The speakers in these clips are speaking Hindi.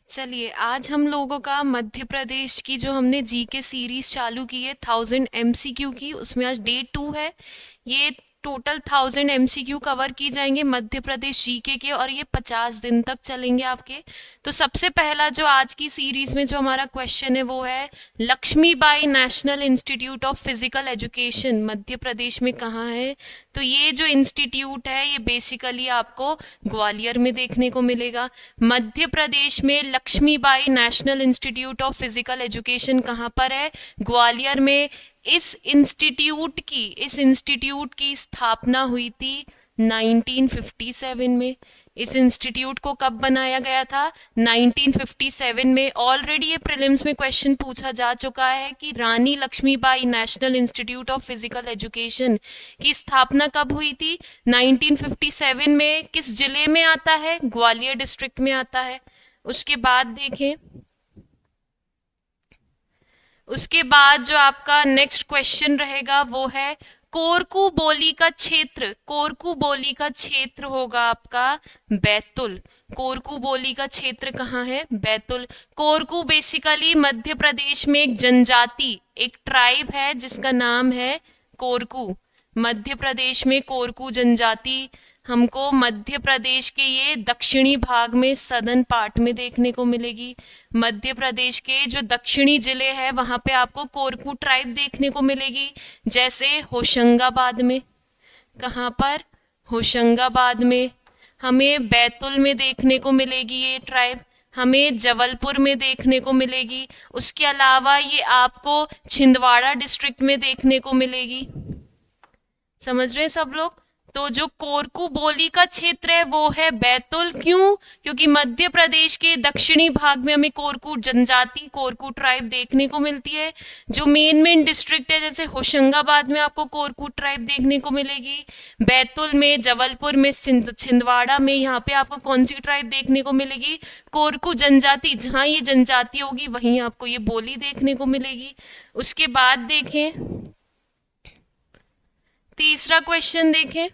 चलिए आज हम लोगों का मध्य प्रदेश की जो हमने जीके सीरीज चालू की है 1000 MCQ की, उसमें आज डे 2 है। ये टोटल 1000 MCQ कवर की जाएंगे मध्य प्रदेश जीके के, और ये 50 दिन तक चलेंगे आपके। तो सबसे पहला जो आज की सीरीज में जो हमारा क्वेश्चन है वो है, Lakshmibai national institute of physical education Madhya Pradesh में कहाँ है। तो ये जो इंस्टीट्यूट है ये बेसिकली आपको ग्वालियर में देखने को मिलेगा। मध्य प्रदेश में Lakshmibai national institute of physical education कहाँ पर है? ग्वालियर में। इस इंस्टीट्यूट की स्थापना हुई थी 1957 में। इस इंस्टीट्यूट को कब बनाया गया था? 1957 में। ऑलरेडी ये प्रीलिम्स में क्वेश्चन पूछा जा चुका है कि Rani Lakshmibai national institute of physical education की स्थापना कब हुई थी? 1957 में। किस जिले में आता है? ग्वालियर डिस्ट्रिक्ट में आता है। उसके बाद देखें, उसके बाद जो आपका नेक्स्ट क्वेश्चन रहेगा वो है, कोरकू बोली का क्षेत्र। कोरकू बोली का क्षेत्र होगा आपका बैतुल। कोरकू बोली का क्षेत्र कहाँ है? बैतुल। कोरकू बेसिकली मध्य प्रदेश में एक जनजाति, एक ट्राइब है जिसका नाम है कोरकू। मध्य प्रदेश में कोरकू जनजाति हमको मध्य प्रदेश के ये दक्षिणी भाग में सदर्न पार्ट में देखने को मिलेगी। मध्य प्रदेश के जो दक्षिणी जिले हैं वहां पे आपको कोरकू ट्राइब देखने को मिलेगी, जैसे होशंगाबाद में। कहाँ पर? होशंगाबाद में। हमें बैतुल में देखने को मिलेगी ये ट्राइब, हमें जबलपुर में देखने को मिलेगी। उसके अलावा ये आपको छिंदवाड़ा डिस्ट्रिक्ट में देखने को मिलेगी। समझ रहे हैं सब लोग? तो जो कोरकू बोली का क्षेत्र है वो है बैतुल। क्यों? क्योंकि मध्य प्रदेश के दक्षिणी भाग में हमें कोरकू जनजाति, कोरकू ट्राइब देखने को मिलती है। जो मेन डिस्ट्रिक्ट है, जैसे होशंगाबाद में आपको कोरकू ट्राइब देखने को मिलेगी, बैतुल में, जबलपुर में, छिंदवाड़ा में, यहाँ पे आपको कौन सी ट्राइब देखने को मिलेगी? कोरकू जनजाति। जहाँ ये जनजाति होगी वहीं आपको ये बोली देखने को मिलेगी। उसके बाद देखें, तीसरा क्वेश्चन देखें,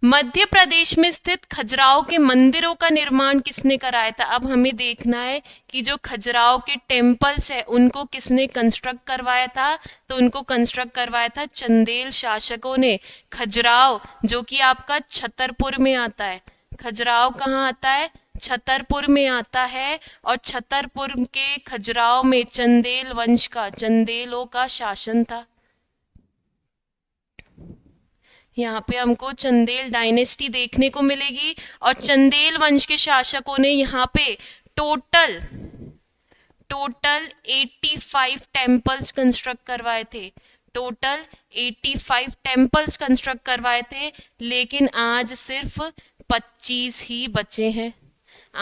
मध्य प्रदेश में स्थित खजुराहो के मंदिरों का निर्माण किसने कराया था? अब हमें देखना है कि जो खजुराहो के टेम्पल्स है उनको किसने कंस्ट्रक्ट करवाया था। तो उनको कंस्ट्रक्ट करवाया था चंदेल शासकों ने। खजुराहो जो कि आपका छतरपुर में आता है। खजुराहो कहाँ आता है? छतरपुर में आता है। और छतरपुर के खजुराहो में चंदेल वंश का, चंदेलों का शासन था। यहाँ पे हमको चंदेल डायनेस्टी देखने को मिलेगी, और चंदेल वंश के शासकों ने यहाँ पे टोटल टोटल 85 टेम्पल्स कंस्ट्रक्ट करवाए थे। टोटल 85 टेम्पल्स कंस्ट्रक्ट करवाए थे, लेकिन आज सिर्फ 25 ही बचे हैं।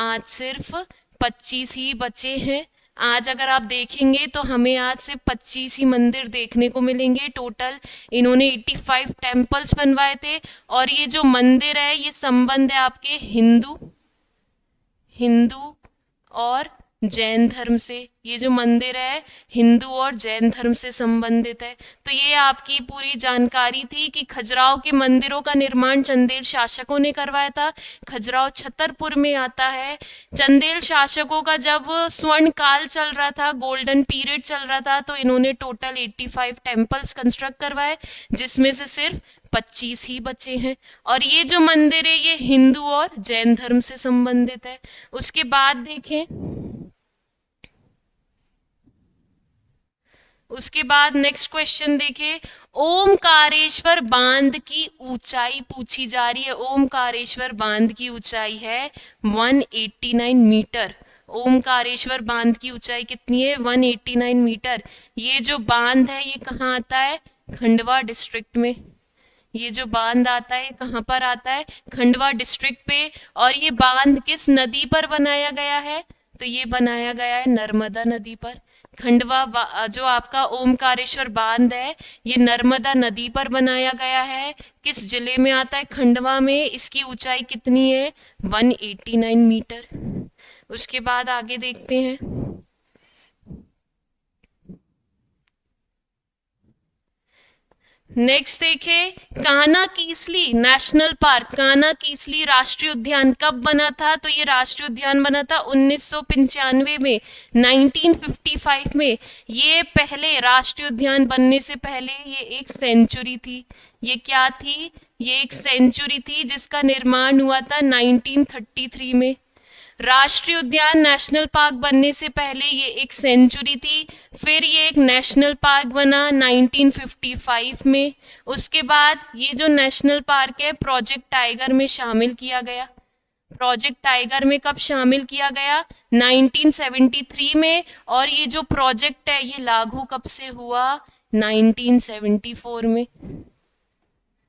आज सिर्फ 25 ही बचे हैं। आज अगर आप देखेंगे तो हमें आज सिर्फ 25 ही मंदिर देखने को मिलेंगे। टोटल इन्होंने 85 टेम्पल्स बनवाए थे। और ये जो मंदिर है ये संबंध है आपके हिंदू हिंदू और जैन धर्म से। ये जो मंदिर है हिंदू और जैन धर्म से संबंधित है। तो ये आपकी पूरी जानकारी थी कि खजुराहो के मंदिरों का निर्माण चंदेल शासकों ने करवाया था। खजुराहो छतरपुर में आता है। चंदेल शासकों का जब स्वर्ण काल चल रहा था, गोल्डन पीरियड चल रहा था, तो इन्होंने टोटल 85 टेम्पल्स कंस्ट्रक्ट करवाए, जिसमें से सिर्फ 25 ही बचे हैं। और ये जो मंदिर है ये हिंदू और जैन धर्म से संबंधित है। उसके बाद देखें, उसके बाद नेक्स्ट क्वेश्चन देखें, ओमकारेश्वर बांध की ऊंचाई पूछी जा रही है। ओमकारेश्वर बांध की ऊंचाई है 189 मीटर। ओमकारेश्वर बांध की ऊंचाई कितनी है? 189 मीटर। ये जो बांध है ये कहाँ आता है? खंडवा डिस्ट्रिक्ट में। ये जो बांध आता है कहाँ पर आता है? खंडवा डिस्ट्रिक्ट पे। और ये बांध किस नदी पर बनाया गया है? तो ये बनाया गया है नर्मदा नदी पर। जो आपका ओमकारेश्वर बांध है ये नर्मदा नदी पर बनाया गया है। किस जिले में आता है? खंडवा में। इसकी ऊंचाई कितनी है? 189 मीटर। उसके बाद आगे देखते हैं, नेक्स्ट देखे, कान्हा किसली नेशनल पार्क, कान्हा किसली राष्ट्रीय उद्यान कब बना था? तो ये राष्ट्रीय उद्यान बना था 1995 में, 1955 में। ये पहले राष्ट्रीय उद्यान बनने से पहले ये एक सेंचुरी थी। ये क्या थी? ये एक सेंचुरी थी जिसका निर्माण हुआ था 1933 में। राष्ट्रीय उद्यान नेशनल पार्क बनने से पहले ये एक सेंचुरी थी, फिर ये एक नेशनल पार्क बना 1955 में। उसके बाद ये जो नेशनल पार्क है प्रोजेक्ट टाइगर में शामिल किया गया। प्रोजेक्ट टाइगर में कब शामिल किया गया? 1973 में। और ये जो प्रोजेक्ट है ये लागू कब से हुआ? 1974 में।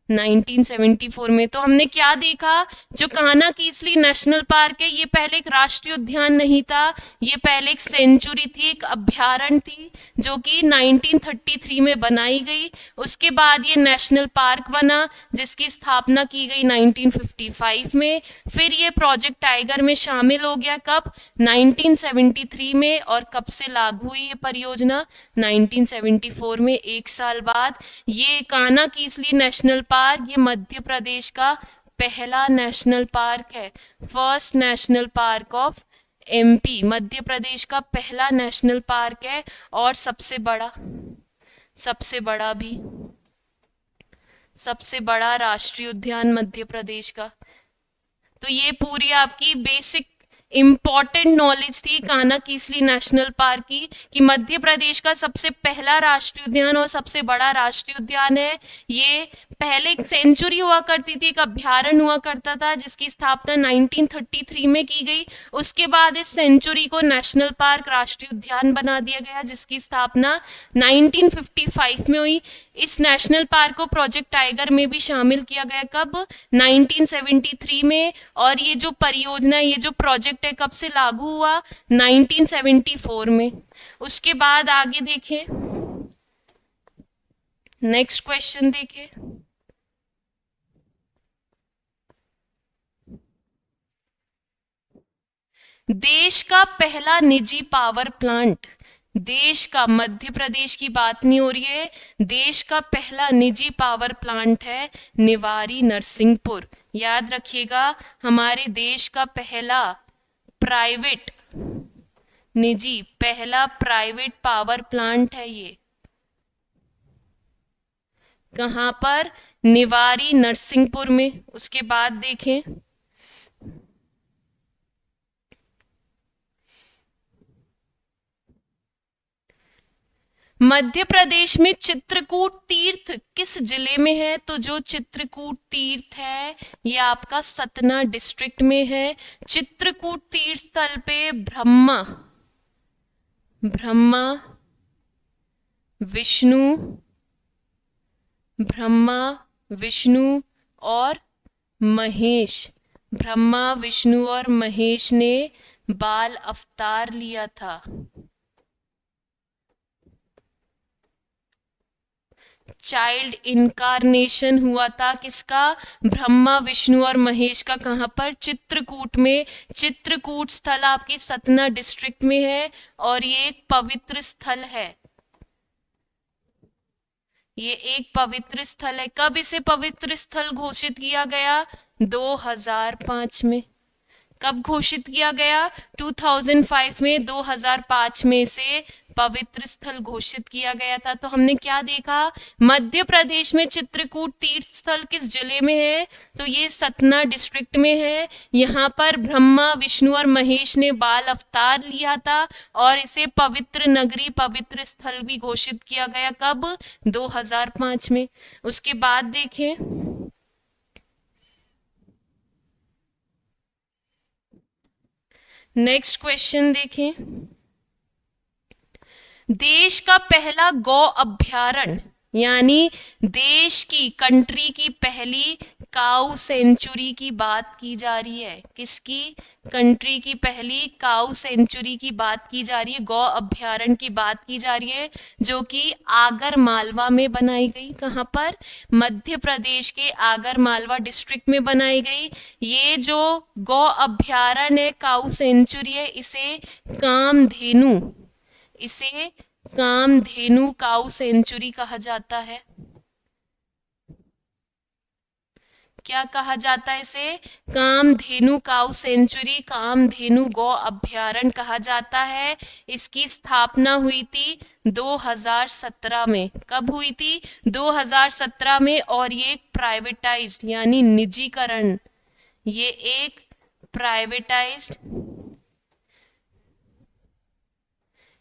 1974 में। तो हमने क्या देखा, जो कान्हा किसली नेशनल पार्क है ये पहले एक राष्ट्रीय उद्यान नहीं था, ये पहले एक सेंचुरी थी, एक अभ्यारण्य थी जो कि 1933 में बनाई गई। उसके बाद ये नेशनल पार्क बना जिसकी स्थापना की गई 1955 में। फिर ये प्रोजेक्ट टाइगर में शामिल हो गया कब? 1973 में। और कब से लागू हुई ये परियोजना? 1974 में, एक साल बाद। ये कान्हा किसली नेशनल पार्क ये मध्य प्रदेश का पहला नेशनल पार्क है, first national park of MP. Madhya Pradesh का पहला नेशनल पार्क है और सबसे बड़ा राष्ट्रीय उद्यान मध्य प्रदेश का। तो ये पूरी आपकी बेसिक इम्पॉर्टेंट नॉलेज थी कान्हा किसली नेशनल पार्क की, कि मध्य प्रदेश का सबसे पहला राष्ट्रीय उद्यान और सबसे बड़ा राष्ट्रीय उद्यान है। ये पहले एक सेंचुरी हुआ करती थी, एक अभ्यारण्य हुआ करता था जिसकी स्थापना 1933 में की गई। उसके बाद इस सेंचुरी को नेशनल पार्क राष्ट्रीय उद्यान बना दिया गया जिसकी स्थापना 1955 में हुई। इस नेशनल पार्क को प्रोजेक्ट टाइगर में भी शामिल किया गया कब? 1973 में। और ये जो परियोजना, ये जो प्रोजेक्ट है कब से लागू हुआ? 1974 में। उसके बाद आगे देखें, नेक्स्ट क्वेश्चन देखें। देश का पहला निजी पावर प्लांट, देश का, मध्य प्रदेश की बात नहीं हो रही है, देश का पहला निजी पावर प्लांट है निवारी नरसिंहपुर। याद रखिएगा, हमारे देश का पहला प्राइवेट पावर प्लांट है ये। कहाँ पर? निवारी नरसिंहपुर में। उसके बाद देखें, मध्य प्रदेश में चित्रकूट तीर्थ किस जिले में है? तो जो चित्रकूट तीर्थ है ये आपका सतना डिस्ट्रिक्ट में है। चित्रकूट तीर्थ स्थल पे ब्रह्मा, विष्णु और महेश, ब्रह्मा विष्णु और महेश ने बाल अवतार लिया था। चाइल्ड इनकारनेशन हुआ था किसका? ब्रह्मा विष्णु और महेश का। कहाँ पर? चित्रकूट में। चित्रकूट स्थल आपके सतना डिस्ट्रिक्ट में है और ये एक पवित्र स्थल है। ये एक पवित्र स्थल है। कब इसे पवित्र स्थल घोषित किया गया? 2005 में। कब घोषित किया गया? 2005 में। 2005 में से पवित्र स्थल घोषित किया गया था। तो हमने क्या देखा? मध्य प्रदेश में चित्रकूट तीर्थ स्थल किस जिले में है? तो ये सतना डिस्ट्रिक्ट में है। यहाँ पर ब्रह्मा विष्णु और महेश ने बाल अवतार लिया था और इसे पवित्र नगरी, पवित्र स्थल भी घोषित किया गया। कब? 2005 में। उसके बाद देखें, नेक्स्ट क्वेश्चन देखें। देश का पहला गौ अभ्यारण्य, यानी देश की, कंट्री की पहली काऊ सेंचुरी की बात की जा रही है। किसकी? कंट्री की पहली काऊ सेंचुरी की बात की जा रही है, गौ अभ्यारण्य की बात की जा रही है, जो कि आगर मालवा में बनाई गई। कहाँ पर? मध्य प्रदेश के आगर मालवा डिस्ट्रिक्ट में बनाई गई। ये जो गौ अभ्यारण्य है, काऊ सेंचुरी है, इसे कामधेनु काऊ सेंचुरी कहा जाता है। क्या कहा जाता है इसे? कामधेनु काऊ सेंचुरी, कामधेनु गौ अभ्यारण्य कहा जाता है। इसकी स्थापना हुई थी 2017 में। कब हुई थी? 2017 में। और ये एक प्राइवेटाइज्ड यानी निजीकरण, ये एक प्राइवेटाइज्ड,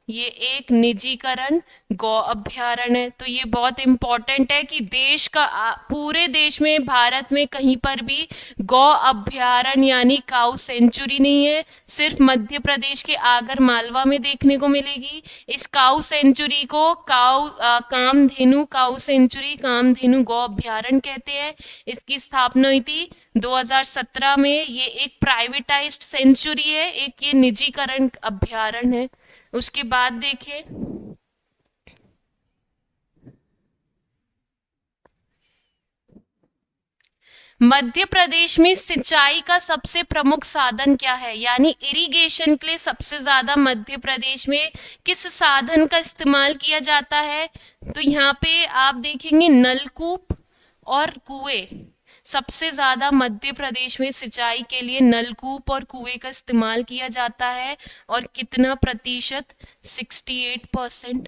ये एक निजीकरण गौ अभ्यारण्य है। तो ये बहुत इंपॉर्टेंट है कि देश का पूरे देश में, भारत में कहीं पर भी गौ अभ्यारण्य यानी काऊ सेंचुरी नहीं है, सिर्फ मध्य प्रदेश के आगर मालवा में देखने को मिलेगी। इस काऊ सेंचुरी को कामधेनु काऊ सेंचुरी, कामधेनु गौ अभ्यारण्य कहते हैं। इसकी स्थापना हुई थी 2017 में। ये एक प्राइवेटाइज्ड सेंचुरी है, एक ये निजीकरण अभ्यारण्य है। उसके बाद देखिए, मध्य प्रदेश में सिंचाई का सबसे प्रमुख साधन क्या है? यानी इरिगेशन के लिए सबसे ज्यादा मध्य प्रदेश में किस साधन का इस्तेमाल किया जाता है? तो यहाँ पे आप देखेंगे नलकूप और कुएं। सबसे ज़्यादा मध्य प्रदेश में सिंचाई के लिए नलकूप और कुएं का इस्तेमाल किया जाता है। और कितना प्रतिशत? 68%।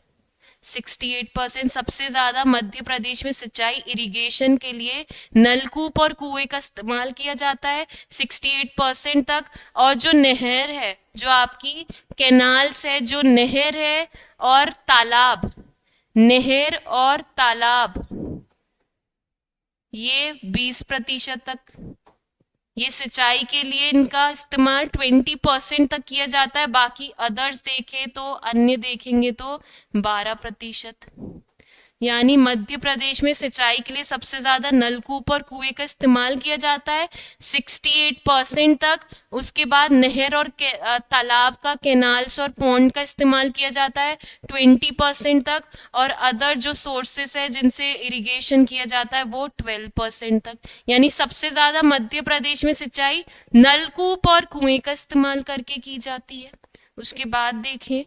68% सबसे ज़्यादा मध्य प्रदेश में सिंचाई इरिगेशन के लिए नलकूप और कुएं का इस्तेमाल किया जाता है, 68% तक। और जो नहर है, जो आपकी कैनाल्स है, जो नहर है और तालाब, नहर और तालाब, ये 20% तक। ये सिंचाई के लिए इनका इस्तेमाल 20% तक किया जाता है। बाकी अदर्स देखें तो, अन्य देखेंगे तो 12%। यानी मध्य प्रदेश में सिंचाई के लिए सबसे ज़्यादा नलकूप और कुएं का इस्तेमाल किया जाता है, 68% तक। उसके बाद नहर और तालाब का, कैनाल्स और पॉन्ड का इस्तेमाल किया जाता है 20% तक। और अदर जो सोर्सेस है जिनसे इरिगेशन किया जाता है वो 12% तक। यानी सबसे ज़्यादा मध्य प्रदेश में सिंचाई नलकूप और कुएं का इस्तेमाल करके की जाती है। उसके बाद देखें,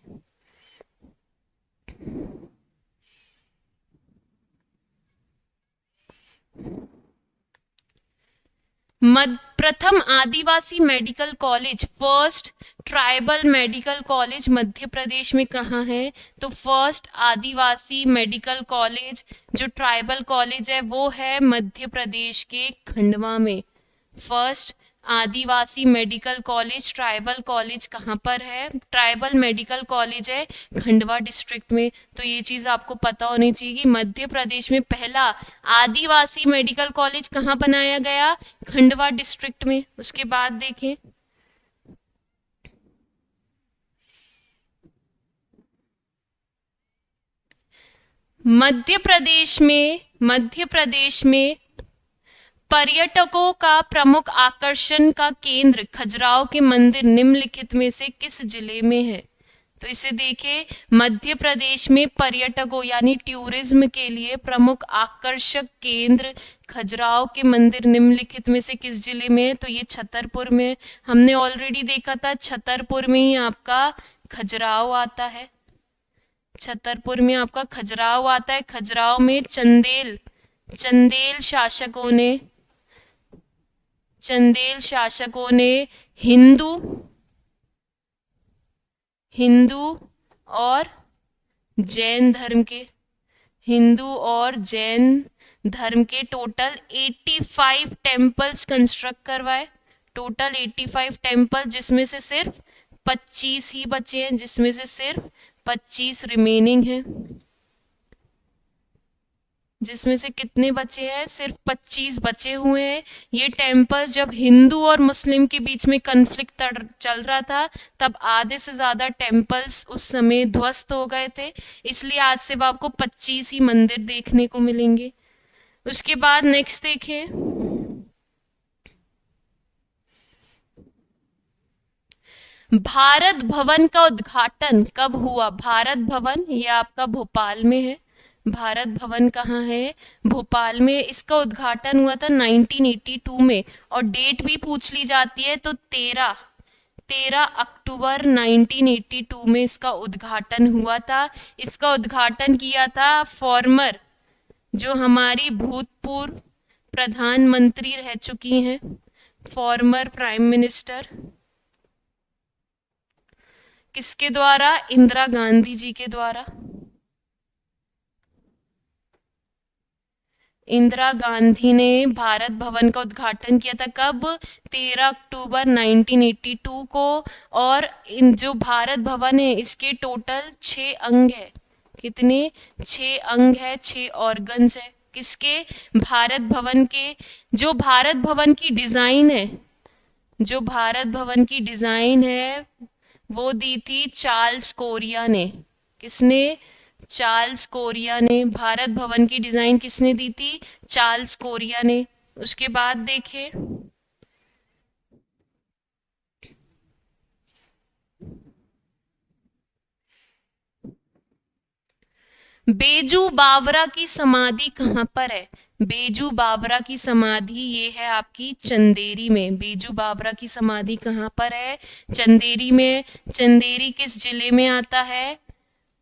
प्रथम आदिवासी medical college, first tribal medical college Madhya Pradesh में कहाँ है? तो फर्स्ट आदिवासी मेडिकल कॉलेज जो ट्राइबल कॉलेज है वो है मध्य प्रदेश के खंडवा में। फर्स्ट आदिवासी मेडिकल कॉलेज, ट्राइबल कॉलेज कहाँ पर है? ट्राइबल मेडिकल कॉलेज है खंडवा डिस्ट्रिक्ट में। तो ये चीज़ आपको पता होनी चाहिए कि मध्य प्रदेश में पहला आदिवासी मेडिकल कॉलेज कहाँ बनाया गया? खंडवा डिस्ट्रिक्ट में। उसके बाद देखें, मध्य प्रदेश में पर्यटकों का प्रमुख आकर्षण का केंद्र खजुराहो के मंदिर निम्नलिखित में से किस जिले में है? तो इसे देखें, मध्य प्रदेश में पर्यटकों यानी टूरिज्म के लिए प्रमुख आकर्षक केंद्र खजुराहो के मंदिर निम्नलिखित में से किस जिले में है? तो ये छतरपुर में। हमने ऑलरेडी देखा था, छतरपुर में ही आपका खजुराहो आता है। छतरपुर में आपका खजुराहो आता है। खजुराहो में चंदेल शासकों ने हिंदू और जैन धर्म के टोटल 85 टेम्पल्स कंस्ट्रक्ट करवाए। टोटल 85 टेम्पल, जिसमें से सिर्फ 25 ही बचे हैं, जिसमें से सिर्फ 25 रिमेनिंग हैं। जिसमें से कितने बचे हैं? सिर्फ 25 बचे हुए हैं। ये टेम्पल्स जब हिंदू और मुस्लिम के बीच में कन्फ्लिक्ट चल रहा था, तब आधे से ज़्यादा टेम्पल्स उस समय ध्वस्त हो गए थे। इसलिए आज से आपको 25 ही मंदिर देखने को मिलेंगे। उसके बाद नेक्स्ट देखें, भारत भवन का उद्घाटन कब हुआ? भारत भवन ये आपका भोपाल में है। भारत भवन कहाँ है? भोपाल में। इसका उद्घाटन हुआ था 1982 में। और डेट भी पूछ ली जाती है तो 13 अक्टूबर 1982 में इसका उद्घाटन हुआ था। इसका उद्घाटन किया था फॉर्मर, जो हमारी भूतपूर्व प्रधानमंत्री रह चुकी हैं, फॉर्मर प्राइम मिनिस्टर, किसके द्वारा? इंदिरा गांधी जी के द्वारा। इंदिरा गांधी ने भारत भवन का उद्घाटन किया था कब? 13 अक्टूबर 1982 को। और इन जो भारत भवन है इसके टोटल 6 अंग है। कितने? 6 अंग है, 6 ऑर्गन्स है। किसके? भारत भवन के। जो भारत भवन की डिजाइन है, जो भारत भवन की डिजाइन है वो दी थी चार्ल्स कोरिया ने। किसने? चार्ल्स कोरिया ने। भारत भवन की डिजाइन किसने दी थी? चार्ल्स कोरिया ने। उसके बाद देखिए, बेजू बावरा की समाधि कहाँ पर है? बेजू बावरा की समाधि ये है आपकी चंदेरी में। बेजू बावरा की समाधि कहाँ पर है? चंदेरी में। चंदेरी किस जिले में आता है?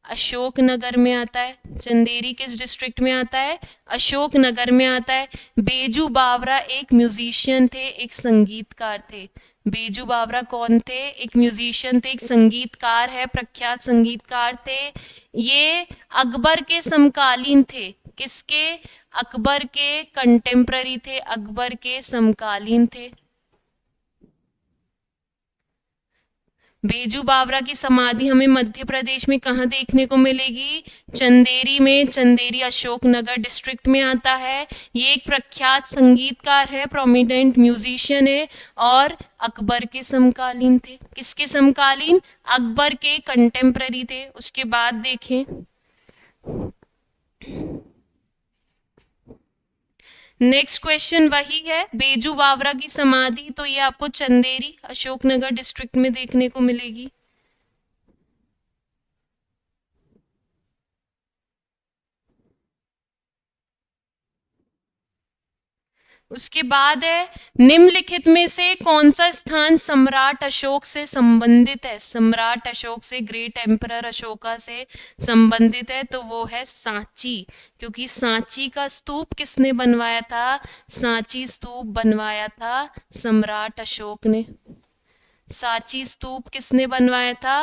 अशोकनगर में आता है। चंदेरी किस डिस्ट्रिक्ट में आता है? अशोकनगर में आता है। बेजू बावरा एक म्यूजिशियन थे, एक संगीतकार थे। बेजू बावरा कौन थे? एक म्यूजिशियन थे, एक संगीतकार है, प्रख्यात संगीतकार थे। ये अकबर के समकालीन थे। किसके? अकबर के कंटेम्प्ररी थे, अकबर के समकालीन थे। बेजू बावरा की समाधि हमें मध्य प्रदेश में कहाँ देखने को मिलेगी? चंदेरी में। चंदेरी अशोकनगर डिस्ट्रिक्ट में आता है। ये एक प्रख्यात संगीतकार है, प्रोमिनेंट म्यूजिशियन है और अकबर के समकालीन थे। किसके समकालीन? अकबर के कंटेम्प्ररी थे। उसके बाद देखें, नेक्स्ट क्वेश्चन वही है, बेजू बावरा की समाधि तो ये आपको चंदेरी अशोकनगर डिस्ट्रिक्ट में देखने को मिलेगी। उसके बाद है, निम्नलिखित में से कौन सा स्थान सम्राट अशोक से संबंधित है? सम्राट अशोक से, ग्रेट एम्परर अशोका से संबंधित है, तो वो है सांची। क्योंकि सांची का स्तूप किसने बनवाया था? सांची स्तूप बनवाया था सम्राट अशोक ने। सांची स्तूप किसने बनवाया था?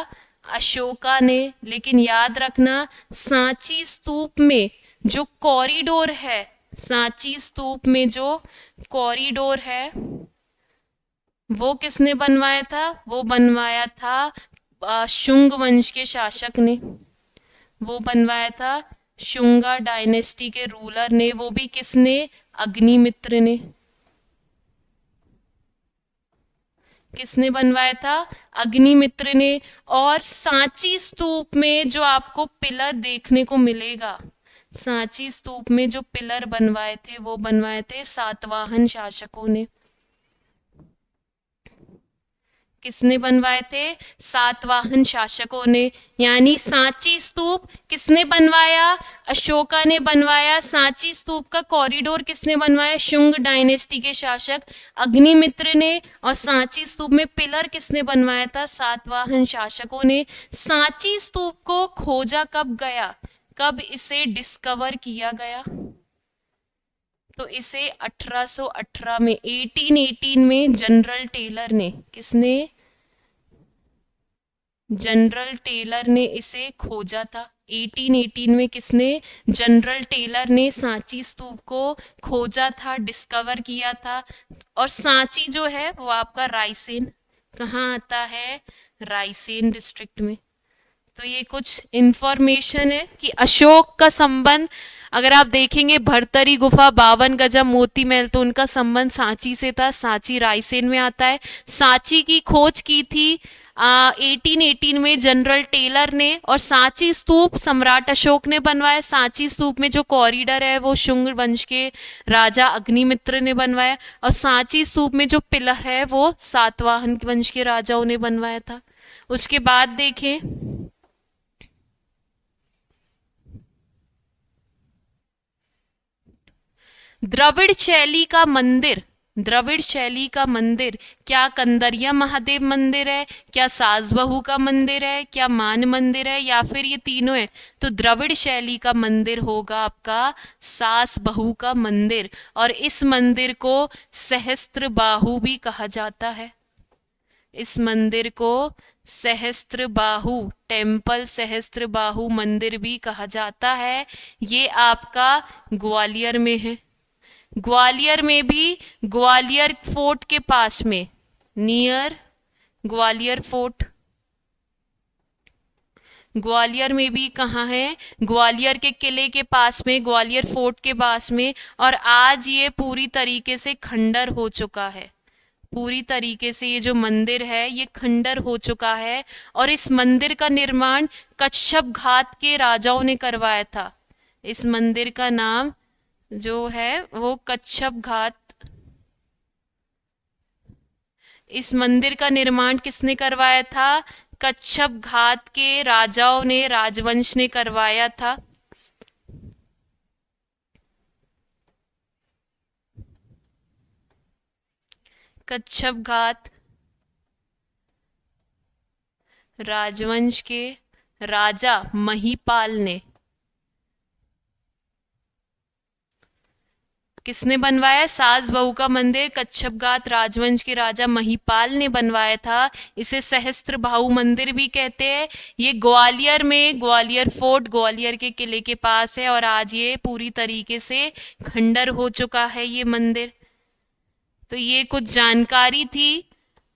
अशोका ने। लेकिन याद रखना, सांची स्तूप में जो कॉरिडोर है, सांची स्तूप में जो कॉरिडोर है वो किसने बनवाया था? वो बनवाया था शुंग वंश के शासक ने। वो बनवाया था शुंगा डायनेस्टी के रूलर ने। वो भी किसने? अग्निमित्र ने। किसने बनवाया था? अग्निमित्र ने। और सांची स्तूप में जो आपको पिलर देखने को मिलेगा, सांची स्तूप में जो पिलर बनवाए थे वो बनवाए थे सातवाहन शासकों ने। किसने बनवाए थे? सातवाहन शासकों ने। यानी सांची स्तूप किसने बनवाया? अशोका ने बनवाया। सांची स्तूप का कॉरिडोर किसने बनवाया? शुंग डायनेस्टी के शासक अग्निमित्र ने। और सांची स्तूप में पिलर किसने बनवाया था? सातवाहन शासकों ने। सांची स्तूप को खोजा कब गया? कब इसे डिस्कवर किया गया? तो इसे 1818 में, 1818 में जनरल टेलर ने। किसने? जनरल टेलर ने इसे खोजा था। 1818 में किसने? जनरल टेलर ने सांची स्तूप को खोजा था, डिस्कवर किया था। और सांची जो है वो आपका रायसेन, कहाँ आता है? रायसेन डिस्ट्रिक्ट में। तो ये कुछ इंफॉर्मेशन है कि अशोक का संबंध, अगर आप देखेंगे भरतरी गुफा, 52 गजा, मोती महल, तो उनका संबंध सांची से था। सांची रायसेन में आता है। सांची की खोज की थी 1818 में जनरल टेलर ने। और सांची स्तूप सम्राट अशोक ने बनवाया। सांची स्तूप में जो कॉरिडोर है वो शुंग वंश के राजा अग्निमित्र ने बनवाया। और सांची स्तूप में जो पिलर है वो सातवाहन वंश के राजाओं ने बनवाया था। उसके बाद देखें, द्रविड़ शैली का मंदिर, द्रविड़ शैली का मंदिर क्या कंदरिया महादेव मंदिर है, क्या सास बहू का मंदिर है, क्या मान मंदिर है, या फिर ये तीनों है? तो द्रविड़ शैली का मंदिर होगा आपका सास बहू का मंदिर, और इस मंदिर को सहस्त्र बाहु भी कहा जाता है। इस मंदिर को सहस्त्र बाहु टेम्पल, सहस्त्र बाहु मंदिर भी कहा जाता है। ये आपका ग्वालियर में है। ग्वालियर में भी ग्वालियर फोर्ट के पास में, नियर ग्वालियर फोर्ट, ग्वालियर में भी कहाँ है? ग्वालियर के किले के पास में, ग्वालियर फोर्ट के पास में। और आज ये पूरी तरीके से खंडर हो चुका है। पूरी तरीके से ये जो मंदिर है ये खंडर हो चुका है। और इस मंदिर का निर्माण कच्छप घाट के राजाओं ने करवाया था। इस मंदिर का नाम जो है वो कच्छप घाट। इस मंदिर का निर्माण किसने करवाया था? कच्छप घाट के राजाओं ने, राजवंश ने करवाया था। कच्छप घाट राजवंश के राजा महिपाल ने, किसने बनवाया? सास बहू का मंदिर कच्छप घाट राजवंश के राजा महिपाल ने बनवाया था। इसे सहस्त्र बाहु मंदिर भी कहते हैं। ये ग्वालियर में, ग्वालियर फोर्ट, ग्वालियर के किले के पास है। और आज ये पूरी तरीके से खंडर हो चुका है ये मंदिर। तो ये कुछ जानकारी थी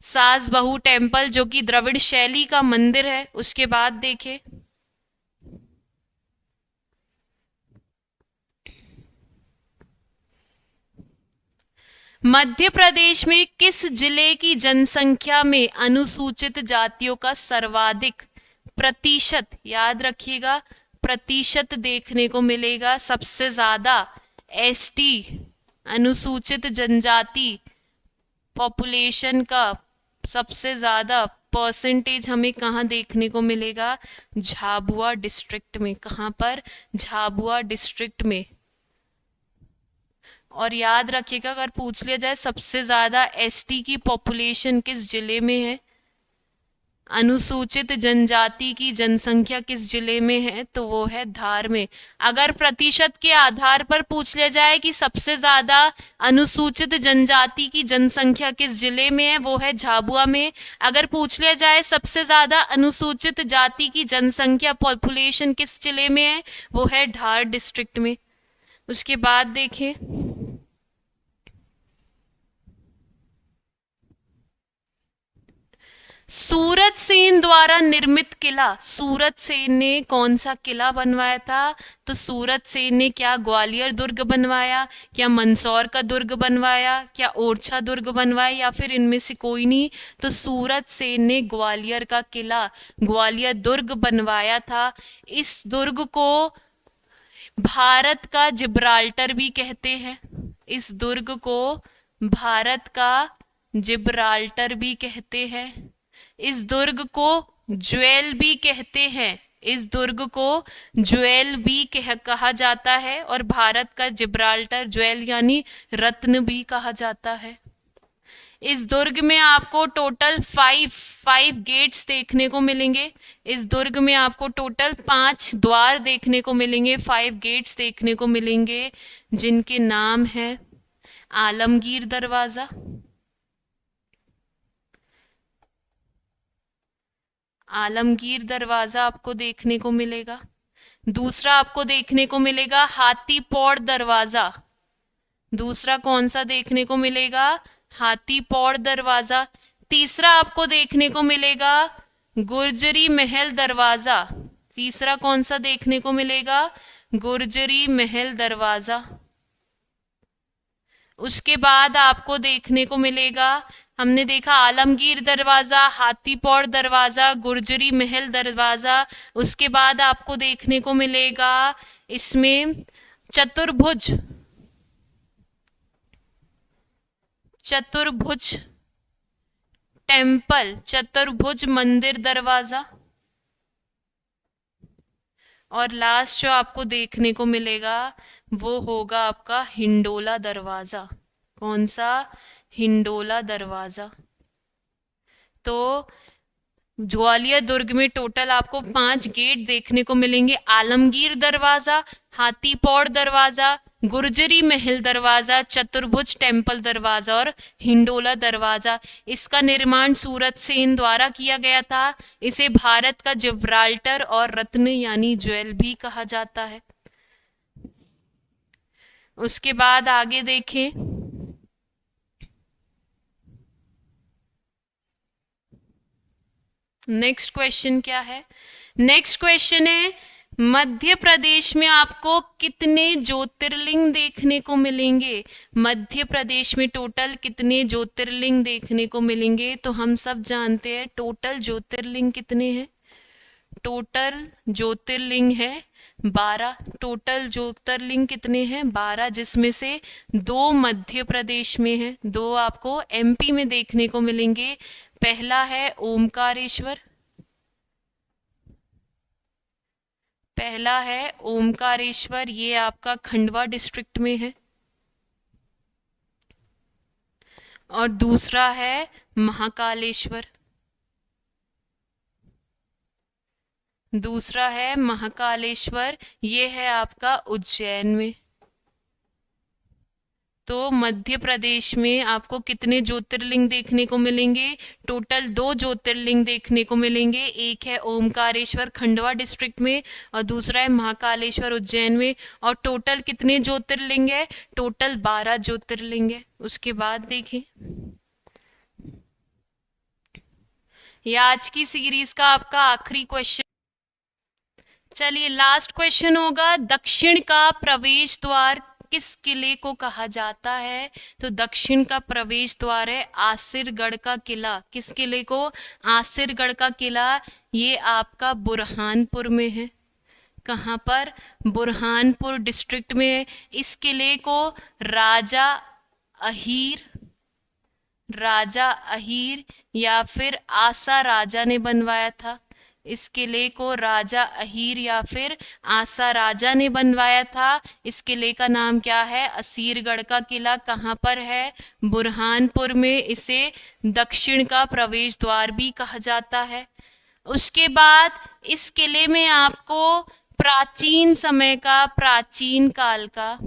सास बहू टेम्पल, जो कि द्रविड़ शैली का मंदिर है। उसके बाद देखें, मध्य प्रदेश में किस जिले की जनसंख्या में अनुसूचित जातियों का सर्वाधिक प्रतिशत, याद रखिएगा, प्रतिशत देखने को मिलेगा? सबसे ज्यादा एसटी, अनुसूचित जनजाति पॉपुलेशन का सबसे ज्यादा परसेंटेज हमें कहाँ देखने को मिलेगा? झाबुआ डिस्ट्रिक्ट में। कहाँ पर? झाबुआ डिस्ट्रिक्ट में। और याद रखिएगा, अगर पूछ लिया जाए सबसे ज्यादा एसटी की पॉपुलेशन किस जिले में है, अनुसूचित जनजाति की जनसंख्या किस जिले में है, तो वो है धार में। अगर प्रतिशत के आधार पर पूछ लिया जाए कि सबसे ज्यादा अनुसूचित जनजाति की जनसंख्या किस जिले में है, वो है झाबुआ में। अगर पूछ लिया जाए सबसे ज्यादा अनुसूचित जाति की जनसंख्या पॉपुलेशन किस जिले में है, वो है धार डिस्ट्रिक्ट में। उसके बाद देखें, सूरत सेन द्वारा निर्मित किला, सूरत सेन ने कौन सा किला बनवाया था? तो सूरत सेन ने क्या ग्वालियर दुर्ग बनवाया, क्या मंदसौर का दुर्ग बनवाया, क्या ओरछा दुर्ग बनवाया, या फिर इनमें से कोई नहीं? तो सूरत सेन ने ग्वालियर का किला, ग्वालियर दुर्ग बनवाया था। इस दुर्ग को भारत का जिब्राल्टर भी कहते हैं। इस दुर्ग को भारत का जिब्राल्टर भी कहते हैं। इस दुर्ग को ज्वेल भी कहते हैं। इस दुर्ग को ज्वेल भी कहा जाता है। और भारत का जिब्राल्टर, ज्वेल यानी रत्न भी कहा जाता है। इस दुर्ग में आपको टोटल फाइव गेट्स देखने को मिलेंगे। इस दुर्ग में आपको टोटल 5 द्वार देखने को मिलेंगे, 5 गेट्स देखने को मिलेंगे, जिनके नाम है आलमगीर दरवाजा, आलमगीर दरवाजा आपको देखने को मिलेगा। दूसरा आपको देखने को मिलेगा हाथी पौड़ दरवाजा। दूसरा कौन सा देखने को मिलेगा? हाथी पौड़ दरवाजा। तीसरा आपको देखने को मिलेगा गुर्जरी महल दरवाजा। तीसरा कौन सा देखने को मिलेगा? गुर्जरी महल दरवाजा। उसके बाद आपको देखने को मिलेगा, हमने देखा आलमगीर दरवाजा, हाथी पौड़ दरवाजा, गुर्जरी महल दरवाजा। उसके बाद आपको देखने को मिलेगा इसमें चतुर्भुज, चतुर्भुज टेम्पल, चतुर्भुज मंदिर दरवाजा। और लास्ट जो आपको देखने को मिलेगा वो होगा आपका हिंडोला दरवाजा। कौन सा? हिंडोला दरवाजा। तो ग्वालियर दुर्ग में टोटल आपको 5 गेट देखने को मिलेंगे। आलमगीर दरवाजा, हाथीपौड़ दरवाजा, गुर्जरी महल दरवाजा, चतुर्भुज टेम्पल दरवाजा और हिंडोला दरवाजा। इसका निर्माण सूरत सेन द्वारा किया गया था। इसे भारत का जिब्राल्टर और रत्न यानी ज्वेल भी कहा जाता है। उसके बाद आगे देखें, नेक्स्ट क्वेश्चन क्या है? नेक्स्ट क्वेश्चन है, मध्य प्रदेश में आपको कितने ज्योतिर्लिंग देखने को मिलेंगे? मध्य प्रदेश में टोटल कितने ज्योतिर्लिंग देखने को मिलेंगे? तो हम सब जानते हैं टोटल ज्योतिर्लिंग कितने हैं। टोटल ज्योतिर्लिंग है 12। टोटल ज्योतिर्लिंग कितने हैं? 12, जिसमें से 2 मध्य प्रदेश में है, 2 आपको एमपी में देखने को मिलेंगे। पहला है ओमकारेश्वर, पहला है ओमकारेश्वर, ये आपका खंडवा डिस्ट्रिक्ट में है। और दूसरा है महाकालेश्वर, दूसरा है महाकालेश्वर, ये है आपका उज्जैन में। तो मध्य प्रदेश में आपको कितने ज्योतिर्लिंग देखने को मिलेंगे? टोटल 2 ज्योतिर्लिंग देखने को मिलेंगे। एक है ओमकारेश्वर खंडवा डिस्ट्रिक्ट में और दूसरा है महाकालेश्वर उज्जैन में। और टोटल कितने ज्योतिर्लिंग है? टोटल 12 ज्योतिर्लिंग है। उसके बाद देखें, ये आज की सीरीज का आपका आखिरी क्वेश्चन। चलिए लास्ट क्वेश्चन होगा, दक्षिण का प्रवेश द्वार किस किले को कहा जाता है? तो दक्षिण का प्रवेश द्वार है आसिरगढ़ का किला। किस किले को? आसिरगढ़ का किला। ये आपका बुरहानपुर में है। कहाँ पर? बुरहानपुर डिस्ट्रिक्ट में है। इस किले को राजा अहीर या फिर आसा राजा ने बनवाया था। इस किले को राजा अहीर या फिर आसा राजा ने बनवाया था। इस किले का नाम क्या है? असीरगढ़ का किला। कहाँ पर है? बुरहानपुर में। इसे दक्षिण का प्रवेश द्वार भी कहा जाता है। उसके बाद इस किले में आपको प्राचीन समय का, प्राचीन काल का,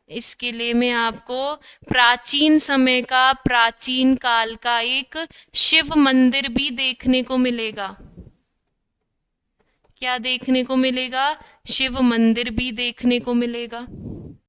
इस किले में आपको प्राचीन समय का, प्राचीन काल का एक शिव मंदिर भी देखने को मिलेगा। क्या देखने को मिलेगा? शिव मंदिर भी देखने को मिलेगा।